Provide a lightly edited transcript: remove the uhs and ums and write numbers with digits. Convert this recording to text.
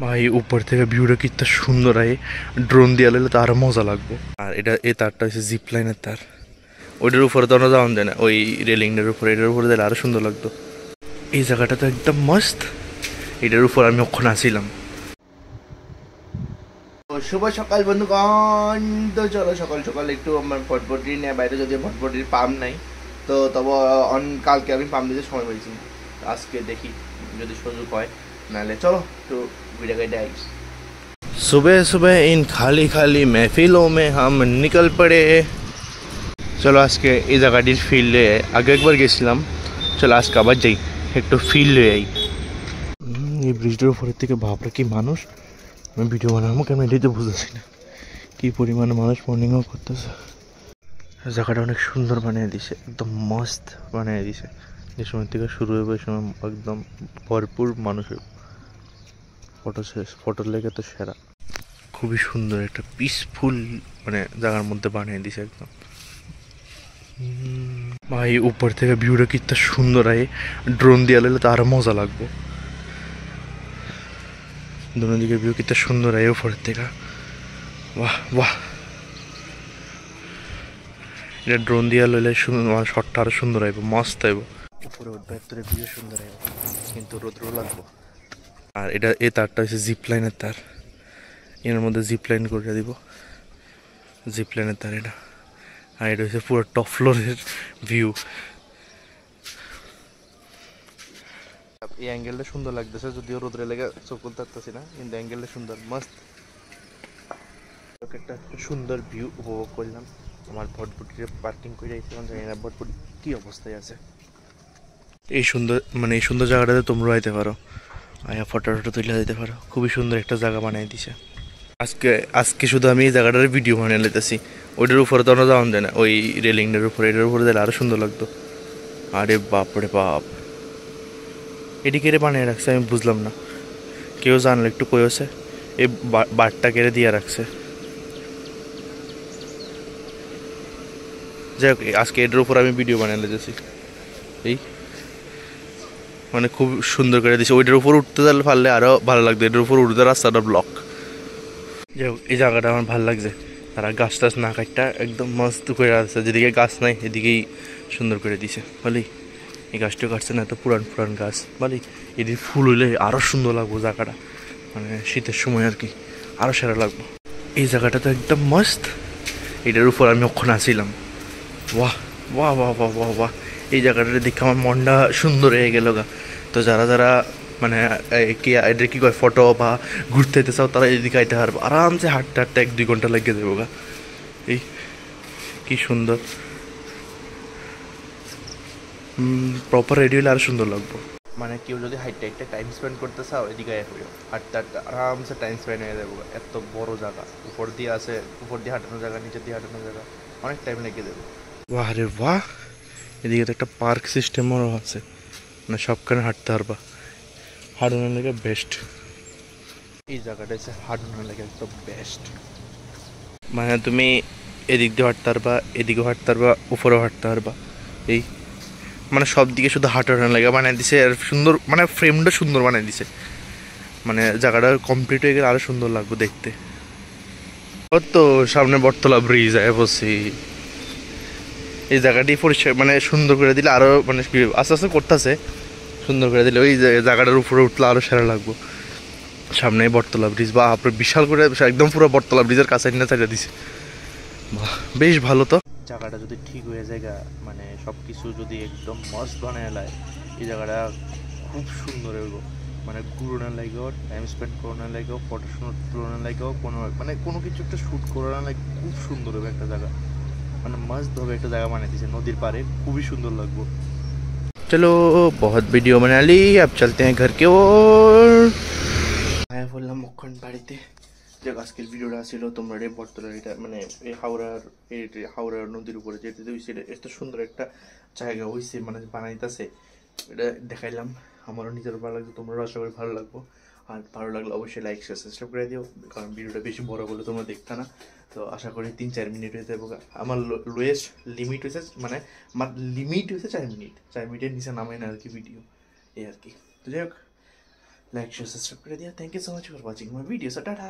ভাই উপর থেকে ভিউটা কিতনা সুন্দর হয়, ড্রোন দিয়ে আনলে তো আরো মজা লাগবে। আর এটা এই তারটা হচ্ছে জিপ লাইনের তার, ওইটার উপরে তো আমরা যাওয়া যায় না, ওই রেলিংটার উপরে, এটার উপরে দিলে আরো সুন্দর লাগতো। এই জায়গাটা তো একদম মস্ত, এটার উপর আমি ওখানে আসছিলাম। শুভ সকাল বন্ধুগণ, তো চলো সকাল সকাল একটু আমার ভটভটি নিয়ে বাইরে, যদি ভটভটির পাম্প নাই তো তবে কালকে আমি পাম্প দিতে সময় পেয়েছি, আজকে দেখি যদি সুযোগ হয়, নাহলে চলো একটু ভিডিও গাইডে আই। सुबह सुबह इन खाली खाली महफिलों में हम निकल पड़े। চলো আজকে এই জায়গাটির ফিল্ডে আগে একবার গেছিলাম, চলো আজকে আবার যাই, একটু ফিল্ডে যাই। এই ব্রিজটার উপরের থেকে বাপরে কি মানুষ, আমি ভিডিও বানাবো কেন এটাই তো বুঝতেছি না, কি পরিমাণে মানুষ মর্নিং ওয়াক করতেছে। জায়গাটা অনেক সুন্দর বানিয়ে দিছে, একদম মস্ত বানিয়ে দিছে, যে সময় থেকে শুরু হবে ওই সময় একদম ভরপুর মানুষের ফটো শেষ, ফটোর লেগে তো সেরা। খুবই সুন্দর একটা পিসফুল মানে জায়গার মধ্যে বানিয়ে দিছে একদম। ভাই উপর থেকে ভিউটা কিতনা সুন্দর হয়, ড্রোন দিয়ে আনলে তো আরো মজা লাগবে। दोनों दिखे ভিউ কিতনা সুন্দর হয় উপরের থেকে, বাহ বাহ। এটা ড্রোন দিয়ে লইলে শটটা আরো সুন্দর হইব, মস্ত হইব। উপরে উঠবে এত ভিউ সুন্দর হইব, কিন্তু রোদ্রও লাগবো। আর এটা এই তারটা হচ্ছে জিপ লাইনের তার, এর মধ্যে জিপ লাইন করে দিব, জিপ লাইনের তার এটা। আর এটা হচ্ছে পুরো টপ ফ্লোরের ভিউ। এই অ্যাঙ্গেলটা সুন্দর লাগতেছে, যদিও রোদ্রে লেগে চোখ খুলতে পারতেছি না, কিন্তু অ্যাঙ্গেলটা সুন্দর মস্ত। একটা সুন্দর ভিউ উপভোগ করলাম। আমার ভটভটিতে পার্কিং করে এখন জানি না ভটভটি কী অবস্থায় আছে। এই সুন্দর মানে এই সুন্দর জায়গাটাতে তোমরা আইতে পারো, আয়া ফটো টটো তুলে দিতে পারো, খুবই সুন্দর একটা জায়গা বানিয়ে দিছে। আজকে আজকে শুধু আমি এই জায়গাটার ভিডিও বানিয়ে নিতেছি, ওইটার উপরে তো আমরা যাওয়া যায় না, ওই রেলিংটার উপরে, এটার উপরে দিলে আরও সুন্দর লাগতো। আরে বাপ রে বাপ, এটি কেড়ে বানিয়ে রাখছে আমি বুঝলাম না, কেউ জানলে একটু কয়েছে, এই বারটা কেড়ে দিয়ে রাখছে। যাই হোক আজকে এটার উপর আমি ভিডিও বানিয়ে নিতেছি, এই মানে খুব সুন্দর করে দিছে। ওইটার উপর উঠতে পারলে আরও ভালো লাগতো, এটার উপর উঠতে রাস্তাটা ব্লক। যাই হোক এই জায়গাটা আমার ভালো লাগছে, তারা গাছ টাছ না কাটটা একদম মস্ত করে আছে, যেদিকে গাছ নাই এদিকেই সুন্দর করে দিছে বলি। এই গাছটাও কাটছে না, এত পুরান পুরান গাছ বলি, এদিকে ফুল হইলে আরও সুন্দর লাগবো জায়গাটা, মানে শীতের সময় আর কি আরও সেরা লাগবো। এই জায়গাটা তো একদম মস্ত, এটার উপর আমি ওখানে আসছিলাম। বাহ বাহ বাহ বাহ বাহ বাহ, এই জায়গাটা দেখে আমার মনটা সুন্দর হয়ে গেল গা। তো যারা যারা মানে কি এদের কী কয় ফটো বা ঘুরতে যেতে চাও, তারা এদিকে আইতে পারবো আরামসে, হাঁটতে হাঁটতে 1-2 ঘন্টা লেগে দেবো গা। এই কি সুন্দর, প্রপার রেডি হলে আরও সুন্দর লাগবো। মানে কেউ যদি হাইটে একটা টাইম স্পেন্ড করতে চাও এদিকে হাঁটতে হাঁটতে আরামসে টাইম স্পেন্ড হয়ে যাবো, এত বড় জায়গা, উপর দিয়ে আছে, উপর দিয়ে হাঁটানোর জায়গা, নিচে দিয়ে হাঁটানোর জায়গা, অনেক টাইম লেগে দেবে। বাহ রে বাহ, এদিকে তো একটা পার্ক সিস্টেমও আছে, মানে সবখানে হাঁটতে পারবা, হাঁটানোর লেগে বেস্ট। এই জায়গাটা হচ্ছে হাঁটানোর লেগে একদম বেস্ট, মানে তুমি এদিক দিয়ে হাঁটতে পারবা, এদিকেও হাঁটতে পারবা, উপরেও হাঁটতে পারবা, এই মানে সব দিকে শুধু হাঁটানোর লেগে বানিয়ে দিছে। আর সুন্দর মানে ফ্রেমটা সুন্দর বানিয়ে দিছে, মানে জায়গাটা কমপ্লিট হয়ে গেলে আরও সুন্দর লাগবে দেখতে। ও তো সামনে বটতলা ব্রিজ আয় বসি, এই জায়গাটি পরিষ্কার মানে সুন্দর করে দিলে আরও মানে আস্তে আস্তে করতেছে, সুন্দর করে দিলে ওই জায়গাটার উপরে উঠলে আরও সেরা লাগবো। সামনে বটতলা ব্রিজ, বা আপনার বিশাল করে একদম পুরো বটতলা ব্রিজের কাছে না চাইলে দিছে, বেশ ভালো। তো জায়গাটা যদি ঠিক হয়ে যায়, মানে সব কিছু যদি একদম মস্ত বানায় লায়, এই জায়গাটা খুব সুন্দর হইব, মানে ঘুরোনোর লাগেও, টাইম স্পেন্ড করানোর লাগেও, ফটো শুট তোলানোর লাগেও, কোনো মানে কোনো কিছু একটা শ্যুট করানোর লাগে খুব সুন্দর হবে একটা জায়গা, মানে মস্ত হবে একটা জায়গা বানিয়ে দিয়েছে নদীর পাড়ে, খুবই সুন্দর লাগবো। চলো বহুত ভিডিও বানা লি, আব চলতে হ্যাঁ ঘর কে ওর। আয়া বললাম মক্ষণ বাড়িতে, যে আজকের ভিডিওটা ছিল তোমরা এই বটতলার এটা মানে এই হাওড়ার নদীর উপরে যেতে হয়েছে, এত সুন্দর একটা জায়গা হয়েছে, মানে বানাইতেছে, এটা দেখাইলাম। আমারও নিজের ভালো লাগছে, তোমরাও আশা করি ভালো লাগবো। আর ভালো লাগলে অবশ্যই লাইক শেয়ার সাবস্ক্রাইব করে দিও, কারণ ভিডিওটা বেশি বড় বলে তোমরা দেখতে না। তো আশা করি 3-4 মিনিট হয়ে যাবো, আমার লোয়েস্ট লিমিট হয়েছে, মানে আমার লিমিট হয়েছে 4 মিনিট, 4 মিনিটের নিচে নামাই না আর কি ভিডিও, এই আর কি। তো যাই হোক লাইক শেয়ার সাবস্ক্রাইব করে দিও। Thank you so much for watching my video. So tata.